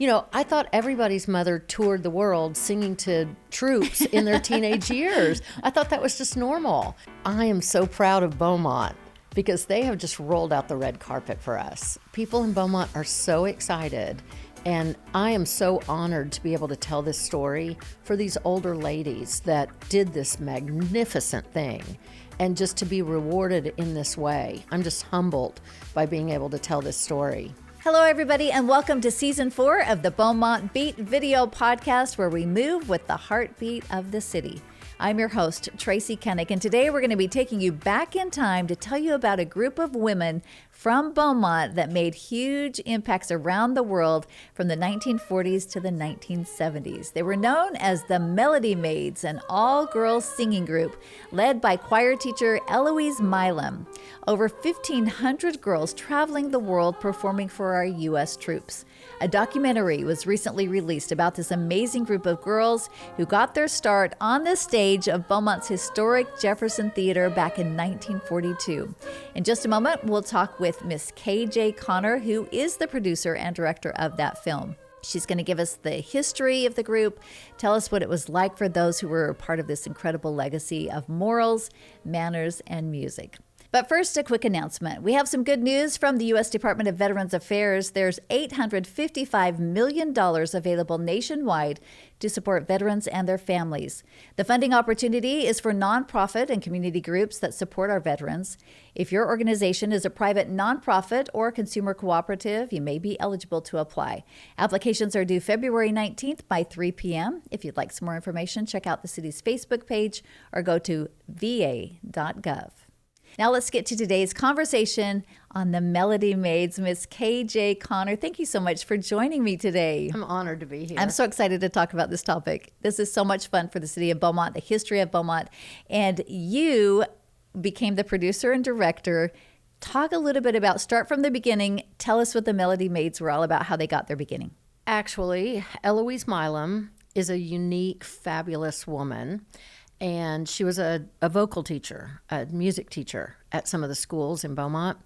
I thought everybody's mother toured the world singing to troops in their teenage years. I thought that was just normal. I am so proud of Beaumont because they have just rolled out the red carpet for us. People in Beaumont are so excited, and I am so honored to be able to tell this story for these older ladies that did this magnificent thing, and just to be rewarded in this way. I'm just humbled by being able to tell this story. Hello, everybody, and welcome to Season 4 of the Beaumont Beat video podcast, where we move with the heartbeat of the city. I'm your host, Tracy Kennick, and today we're going to be taking you back in time to tell you about a group of women from Beaumont that made huge impacts around the world from the 1940s to the 1970s. They were known as the Melody Maids, an all-girls singing group led by choir teacher Eloise Milam. Over 1,500 girls traveling the world performing for our U.S. troops. A documentary was recently released about this amazing group of girls who got their start on the stage of Beaumont's historic Jefferson Theatre back in 1942. In just a moment, we'll talk with Miss K.J. Connor, who is the producer and director of that film. She's going to give us the history of the group, tell us what it was like for those who were a part of this incredible legacy of morals, manners, and music. But first, a quick announcement. We have some good news from the U.S. Department of Veterans Affairs. There's $855 million available nationwide to support veterans and their families. The funding opportunity is for nonprofit and community groups that support our veterans. If your organization is a private nonprofit or consumer cooperative, you may be eligible to apply. Applications are due February 19th by 3 p.m. If you'd like some more information, check out the city's Facebook page or go to va.gov. Now let's get to today's conversation on the Melody Maids. Miss K.J. Connor, thank you so much for joining me today. I'm honored to be here. I'm so excited to talk about this topic. This is so much fun for the city of Beaumont, the history of Beaumont, and you became the producer and director. Talk a little bit about, start from the beginning, tell us what the Melody Maids were all about, how they got their beginning. Actually, Eloise Milam is a unique, fabulous woman. And she was a vocal teacher, a music teacher at some of the schools in Beaumont.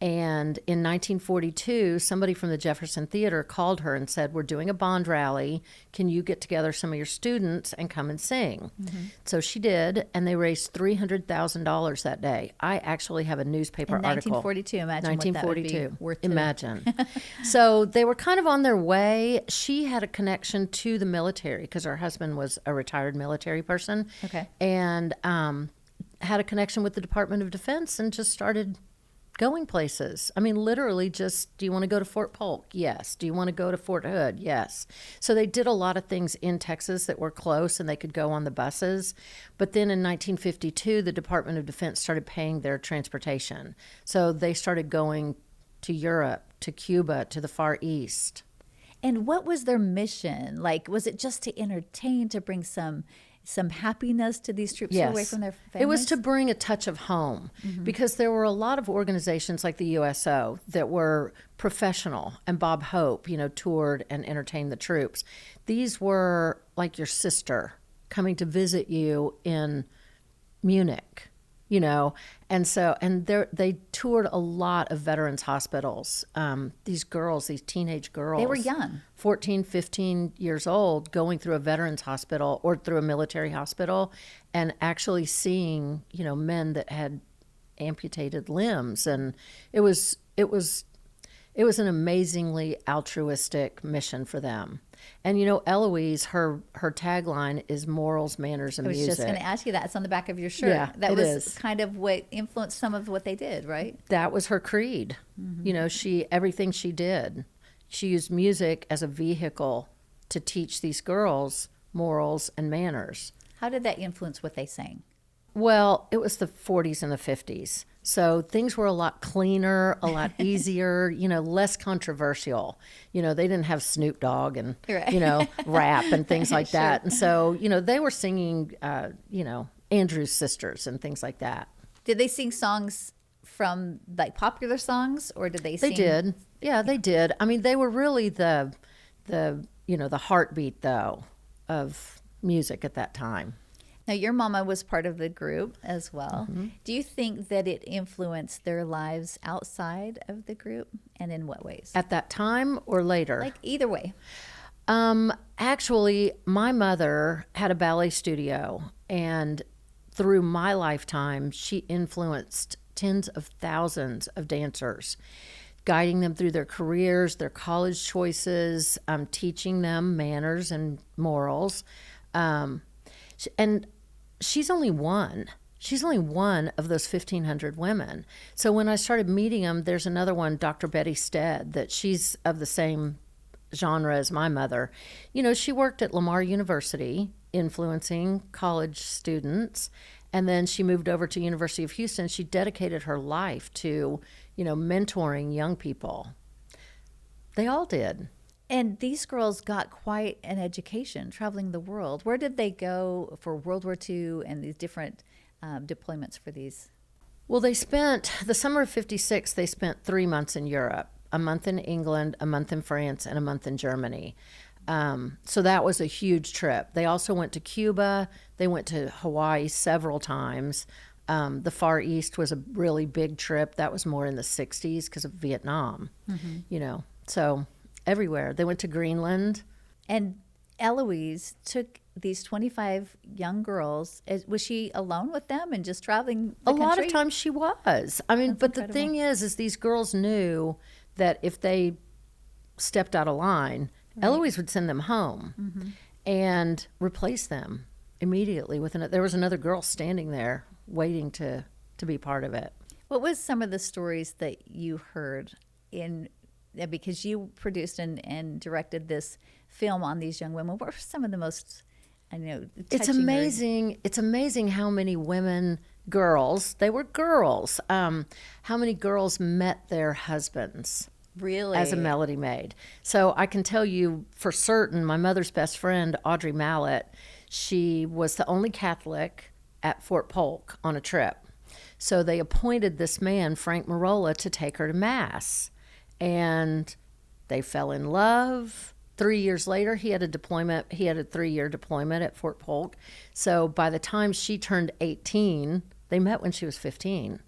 And in 1942, somebody from the Jefferson Theatre called her and said, "We're doing a bond rally. Can you get together some of your students and come and sing?" Mm-hmm. So she did, and they raised $300,000 that day. I actually have a newspaper article. 1942, imagine 1942. What that would be worth. Imagine. So they were kind of on their way. She had a connection to the military because her husband was a retired military person. Okay. And had a connection with the Department of Defense and just started going places. I mean, literally just, do you want to go to Fort Polk? Yes. Do you want to go to Fort Hood? Yes. So they did a lot of things in Texas that were close and they could go on the buses. But then in 1952, the Department of Defense started paying their transportation. So they started going to Europe, to Cuba, to the Far East. And what was their mission? Like, was it just to entertain, to bring some happiness to these troops Yes. away from their families? It was to bring a touch of home, because there were a lot of organizations like the USO that were professional, and Bob Hope, toured and entertained the troops. These were like your sister coming to visit you in Munich, and they toured a lot of veterans hospitals. These girls, these teenage girls. They were young. 14, 15 years old, going through a veterans hospital or through a military hospital and actually seeing, men that had amputated limbs. And it was an amazingly altruistic mission for them. And, Eloise, her tagline is morals, manners, and music. I was just going to ask you that. It's on the back of your shirt. Yeah, that it was is. Kind of what influenced some of what they did, right? That was her creed. Mm-hmm. Everything she did, she used music as a vehicle to teach these girls morals and manners. How did that influence what they sang? Well, it was the 40s and the 50s. So things were a lot cleaner, a lot easier, less controversial. They didn't have Snoop Dogg and, right. Rap and things like Sure. that. And so, they were singing, Andrew's Sisters and things like that. Did they sing songs from like popular songs, or did they sing? They did. Yeah, they did. I mean, they were really the heartbeat, though, of music at that time. Now, your mama was part of the group as well. Mm-hmm. Do you think that it influenced their lives outside of the group, and in what ways? At that time or later? Like either way. Actually, my mother had a ballet studio, and through my lifetime, she influenced tens of thousands of dancers, guiding them through their careers, their college choices, teaching them manners and morals. And she's only one. She's only one of those 1,500 women. So when I started meeting them, there's another one, Dr. Betty Stead, that she's of the same genre as my mother. You know, she worked at Lamar University, influencing college students, and then she moved over to University of Houston. She dedicated her life to, you know, mentoring young people. They all did. And these girls got quite an education traveling the world. Where did they go for World War II and these different deployments for these? Well, they spent, the summer of 56, they spent 3 months in Europe, a month in England, a month in France, and a month in Germany. So that was a huge trip. They also went to Cuba. They went to Hawaii several times. The Far East was a really big trip. That was more in the 60s because of Vietnam, you know. So everywhere. They went to Greenland. And Eloise took these 25 young girls. Was she alone with them and just traveling the country? A lot of times she was. I mean, That's but incredible. the thing is these girls knew that if they stepped out of line, right, Eloise would send them home and replace them immediately with another. There was another girl standing there waiting to be part of it. What was some of the stories that you heard because you produced and directed this film on these young women? What were some of the most, touching? It's amazing how many girls, they were girls, how many girls met their husbands. Really? As a Melody Maid. So I can tell you for certain, my mother's best friend, Audrey Mallett, she was the only Catholic at Fort Polk on a trip. So they appointed this man, Frank Marola, to take her to Mass. And they fell in love. 3 years later, he had a 3-year deployment at Fort Polk. So by the time she turned 18, they met when she was 15.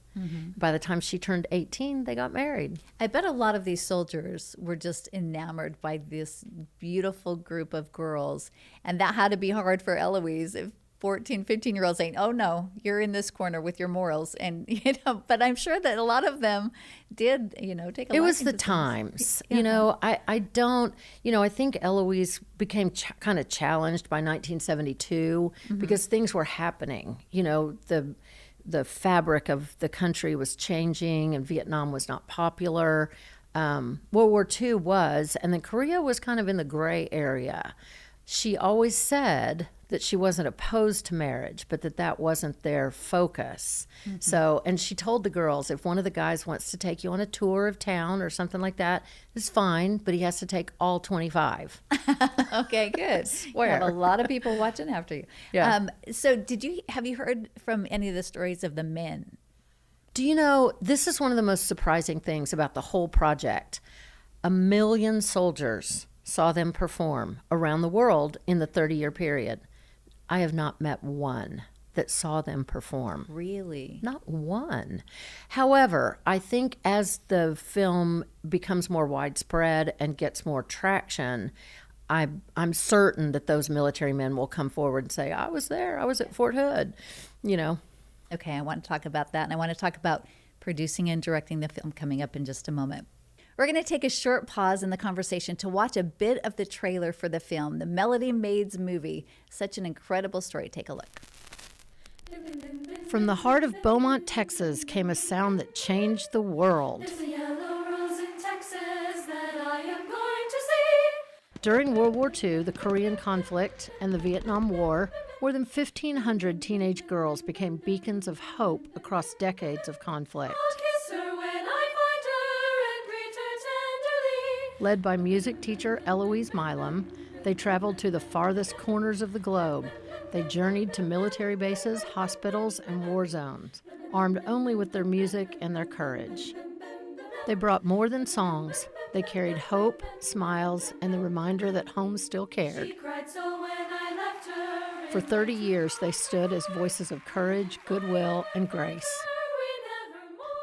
By the time she turned 18, they got married. I bet a lot of these soldiers were just enamored by this beautiful group of girls. And that had to be hard for Eloise, 14, 15-year-olds saying, oh, no, you're in this corner with your morals. And, but I'm sure that a lot of them did, take a liking to It was the things. times. Yeah. I think Eloise became kind of challenged by 1972 because things were happening. The fabric of the country was changing and Vietnam was not popular. World War II was, and then Korea was kind of in the gray area. She always said that she wasn't opposed to marriage, but that wasn't their focus. So, and she told the girls, if one of the guys wants to take you on a tour of town or something like that, it's fine, but he has to take all 25. Okay, good. You have a lot of people watching after you. Yeah. So have you heard from any of the stories of the men? Do you know, this is one of the most surprising things about the whole project. 1 million soldiers saw them perform around the world in the 30-year period. I have not met one that saw them perform. Really? Not one. However, I think as the film becomes more widespread and gets more traction, I'm certain that those military men will come forward and say, I was there, I was at Fort Hood, Okay, I want to talk about that, and I want to talk about producing and directing the film coming up in just a moment. We're going to take a short pause in the conversation to watch a bit of the trailer for the film, The Melody Maids movie. Such an incredible story. Take a look. From the heart of Beaumont, Texas, came a sound that changed the world. It's a yellow rose in Texas that I am going to see. During World War II, the Korean conflict, and the Vietnam War, more than 1,500 teenage girls became beacons of hope across decades of conflict. I'll kiss her when I find her and greet her tenderly. Led by music teacher Eloise Milam, they traveled to the farthest corners of the globe. They journeyed to military bases, hospitals, and war zones, armed only with their music and their courage. They brought more than songs. They carried hope, smiles, and the reminder that home still cared. She cried so when I left laughter. For 30 years, they stood as voices of courage, goodwill, and grace.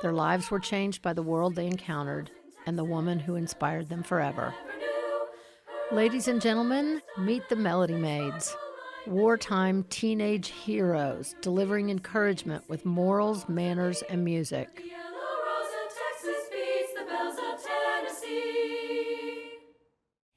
Their lives were changed by the world they encountered and the woman who inspired them forever. Ladies and gentlemen, meet the Melody Maids, wartime teenage heroes delivering encouragement with morals, manners, and music. The yellow rose of Texas beats the bells of Tennessee.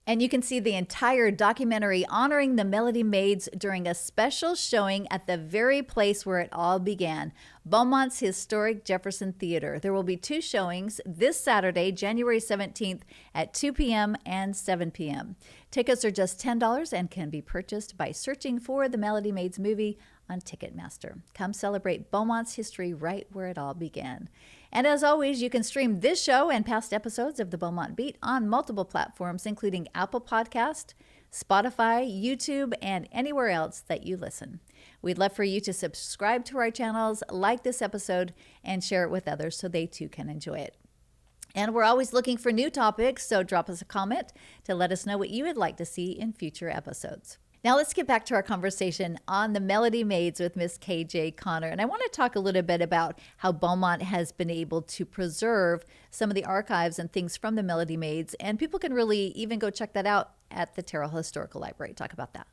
And you can see the entire documentary honoring the Melody Maids during a special showing at the very place where it all began, Beaumont's historic Jefferson Theatre. There will be 2 showings this Saturday, January 17th at 2 p.m. and 7 p.m. Tickets are just $10 and can be purchased by searching for the Melody Maids movie on Ticketmaster. Come celebrate Beaumont's history right where it all began. And as always, you can stream this show and past episodes of the Beaumont Beat on multiple platforms, including Apple Podcast, Spotify, YouTube, and anywhere else that you listen. We'd love for you to subscribe to our channels, like this episode, and share it with others so they too can enjoy it. And we're always looking for new topics, so drop us a comment to let us know what you would like to see in future episodes. Now let's get back to our conversation on the Melody Maids with Miss KJ Connor. And I want to talk a little bit about how Beaumont has been able to preserve some of the archives and things from the Melody Maids. And people can really even go check that out at the Tyrrell Historical Library. Talk about that.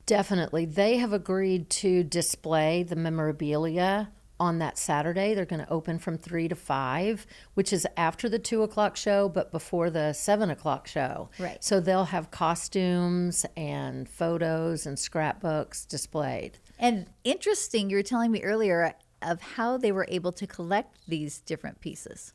Definitely. They have agreed to display the memorabilia on that Saturday. They're going to open from 3 to 5, which is after the 2 o'clock show, but before the 7 o'clock show. Right. So they'll have costumes and photos and scrapbooks displayed. And interesting, you were telling me earlier of how they were able to collect these different pieces.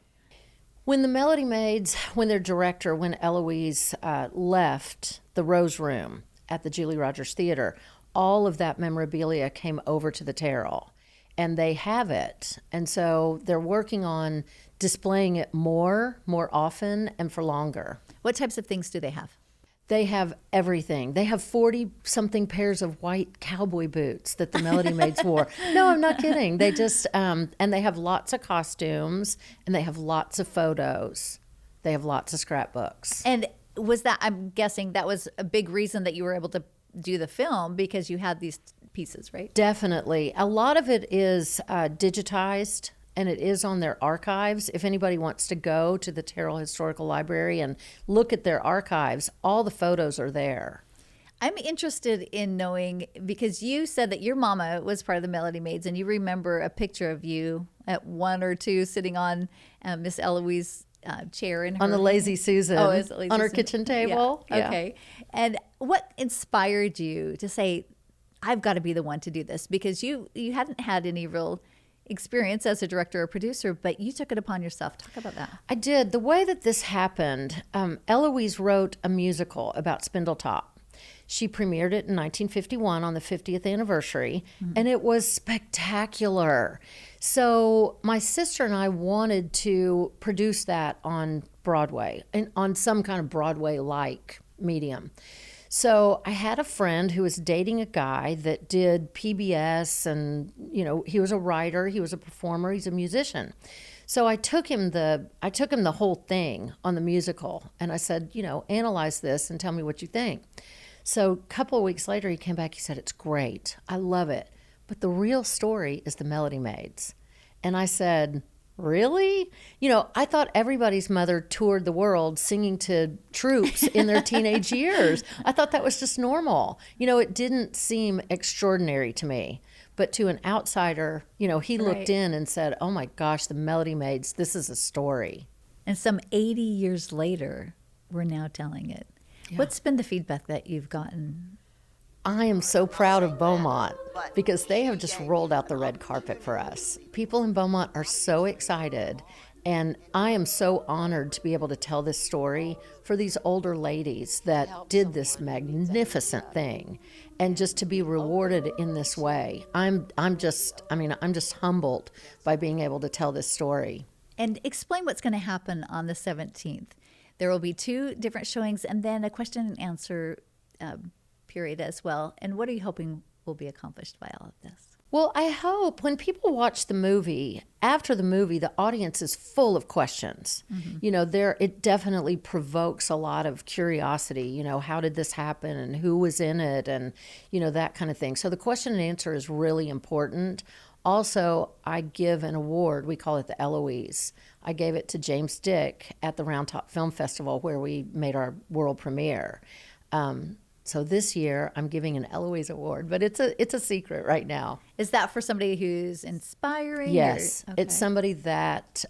When the Melody Maids, when their director, when Eloise left the Rose Room at the Julie Rogers Theatre, all of that memorabilia came over to the Tyrrell. And they have it. And so they're working on displaying it more often, and for longer. What types of things do they have? They have everything. They have 40-something pairs of white cowboy boots that the Melody Maids wore. No, I'm not kidding. They just, and they have lots of costumes, and they have lots of photos. They have lots of scrapbooks. And was that, I'm guessing that was a big reason that you were able to do the film, because you had these pieces, right? Definitely. A lot of it is digitized, and it is on their archives. If anybody wants to go to the Tyrrell Historical Library and look at their archives, all the photos are there. I'm interested in knowing, because you said that your mama was part of the Melody Maids, and you remember a picture of you at 1 or 2 sitting on Miss Eloise chair in her, on the Lazy Susan, oh, is it Lazy on her Susan? kitchen table. Yeah. Okay. And what inspired you to say, I've got to be the one to do this? Because you hadn't had any real experience as a director or producer, but you took it upon yourself. Talk about that. I did. The way that this happened, Eloise wrote a musical about Spindletop. She premiered it in 1951 on the 50th anniversary, and it was spectacular. So my sister and I wanted to produce that on Broadway, and on some kind of Broadway-like medium. So I had a friend who was dating a guy that did PBS, and he was a writer, he was a performer, he's a musician. So I took him the whole thing on the musical, and I said, analyze this and tell me what you think. So a couple of weeks later, he came back, he said, it's great, I love it, but the real story is the Melody Maids. And I said, really? I thought everybody's mother toured the world singing to troops in their teenage years. I thought that was just normal. It didn't seem extraordinary to me. But to an outsider, he looked in and said, oh my gosh, the Melody Maids, this is a story. And some 80 years later, we're now telling it. Yeah. What's been the feedback that you've gotten? I am so proud of Beaumont because they have just rolled out the red carpet for us. People in Beaumont are so excited, and I am so honored to be able to tell this story for these older ladies that did this magnificent thing, and just to be rewarded in this way. I'm just humbled by being able to tell this story. And explain what's going to happen on the 17th. There will be 2 different showings and then a question and answer period as well. And what are you hoping will be accomplished by all of this? Well, I hope when people watch the movie, after the movie, the audience is full of questions. You know, it definitely provokes a lot of curiosity. You know, how did this happen and who was in it and, you know, that kind of thing. So the question and answer is really important. Also, I give an award. We call it the Eloise. I gave it to James Dick at the Round Top Film Festival where we made our world premiere. So this year I'm giving an Eloise Award, but it's a secret right now. Is that for somebody who's inspiring? Yes, Okay. it's somebody that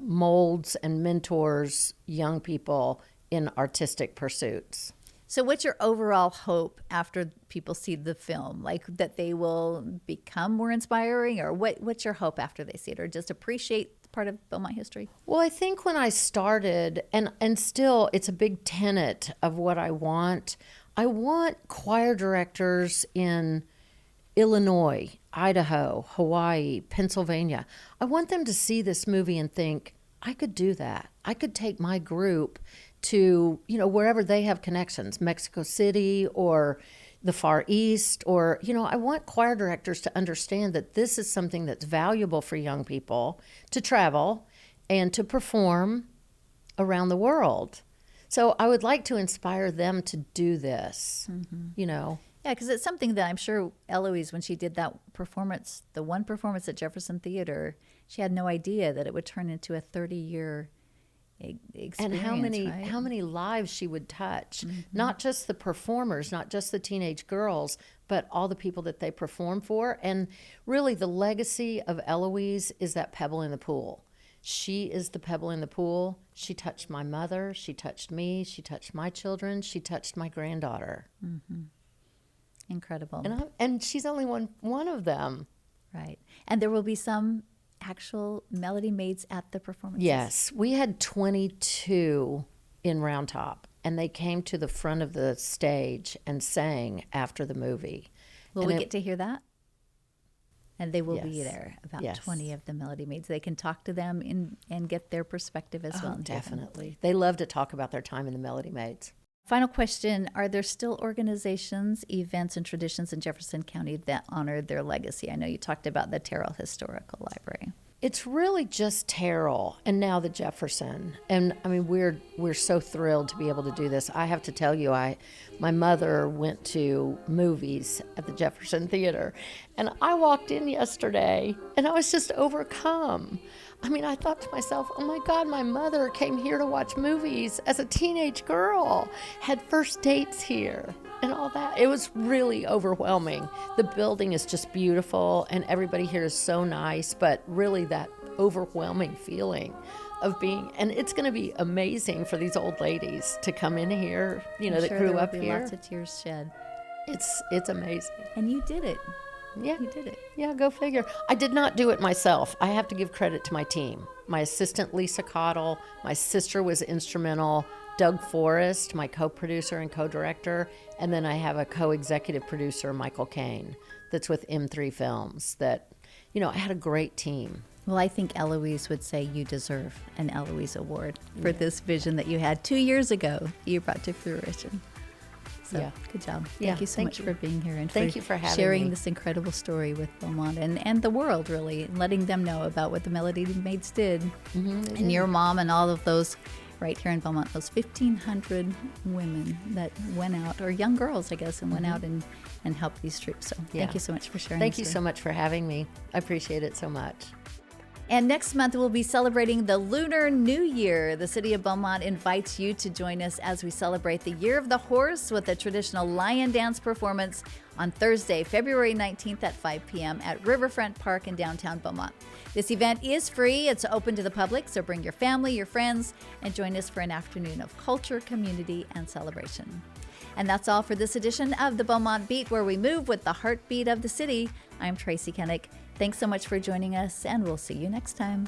molds and mentors young people in artistic pursuits. So what's your overall hope after people see the film? Like that they will become more inspiring, or what's your hope after they see it, or just appreciate part of Beaumont history? Well, I think when I started, and still it's a big tenet of what I want choir directors in Illinois, Idaho, Hawaii, Pennsylvania. I want them to see this movie and think, I could do that. I could take my group to, you know, wherever they have connections, Mexico City or the Far East, or, you know, I want choir directors to understand that this is something that's valuable for young people to travel and to perform around the world. So I would like to inspire them to do this, you know. Yeah, because it's something that I'm sure Eloise, when she did that performance, the one performance at Jefferson Theatre, she had no idea that it would turn into a 30-year experience. And right? how many lives she would touch, not just the performers, not just the teenage girls, but all the people that they perform for. And really the legacy of Eloise is that pebble in the pool. She is the pebble in the pool. She touched my mother. She touched me. She touched my children. She touched my granddaughter. Incredible. And she's only one of them. Right. And there will be some actual Melody Maids at the performances. Yes. We had 22 in Round Top, and they came to the front of the stage and sang after the movie. Will we get to hear that? And they will be Yes. there, about Yes. 20 of the Melody Maids. They can talk to them and get their perspective as well. Oh, definitely. They love to talk about their time in the Melody Maids. Final question. Are there still organizations, events, and traditions in Jefferson County that honor their legacy? I know you talked about the Tyrrell Historical Library. It's really just Tyrrell and now the Jefferson. And I mean, we're so thrilled to be able to do this. I have to tell you, my mother went to movies at the Jefferson Theatre, and I walked in yesterday and I was just overcome. I mean, I thought to myself, oh my God, my mother came here to watch movies as a teenage girl, had first dates here and all that. It was really overwhelming. The building is just beautiful and everybody here is so nice, but really that overwhelming feeling of being, and it's going to be amazing for these old ladies to come in here, you know, I'm that sure grew there will up be here. Lots of tears shed. It's amazing. And you did it. Yeah. You did it. Yeah, go figure. I did not do it myself. I have to give credit to my team. My assistant, Lisa Cottle, my sister was instrumental, Doug Forrest, my co-producer and co-director, and then I have a co-executive producer, Michael Kane, that's with M3 Films. That, you know, I had a great team. Well, I think Eloise would say you deserve an Eloise Award for this vision that you had 2 years ago you brought to fruition. So, Yeah. good job. Yeah, Thank you so thank much you. for being here and Thank you for having sharing me. this incredible story with Beaumont and the world, really, and letting them know about what the Melody Maids did. And your mom and all of those right here in Beaumont, those 1,500 women that went out, or young girls, I guess, and went out and helped these troops. So Yeah. thank you so much for sharing. Thank this you story. so much for having me. I appreciate it so much. And next month, we'll be celebrating the Lunar New Year. The City of Beaumont invites you to join us as we celebrate the Year of the Horse with a traditional lion dance performance on Thursday, February 19th at 5 p.m. at Riverfront Park in downtown Beaumont. This event is free. It's open to the public, so bring your family, your friends, and join us for an afternoon of culture, community, and celebration. And that's all for this edition of the Beaumont Beat, where we move with the heartbeat of the city. I'm Tracy Kennick. Thanks so much for joining us, and we'll see you next time.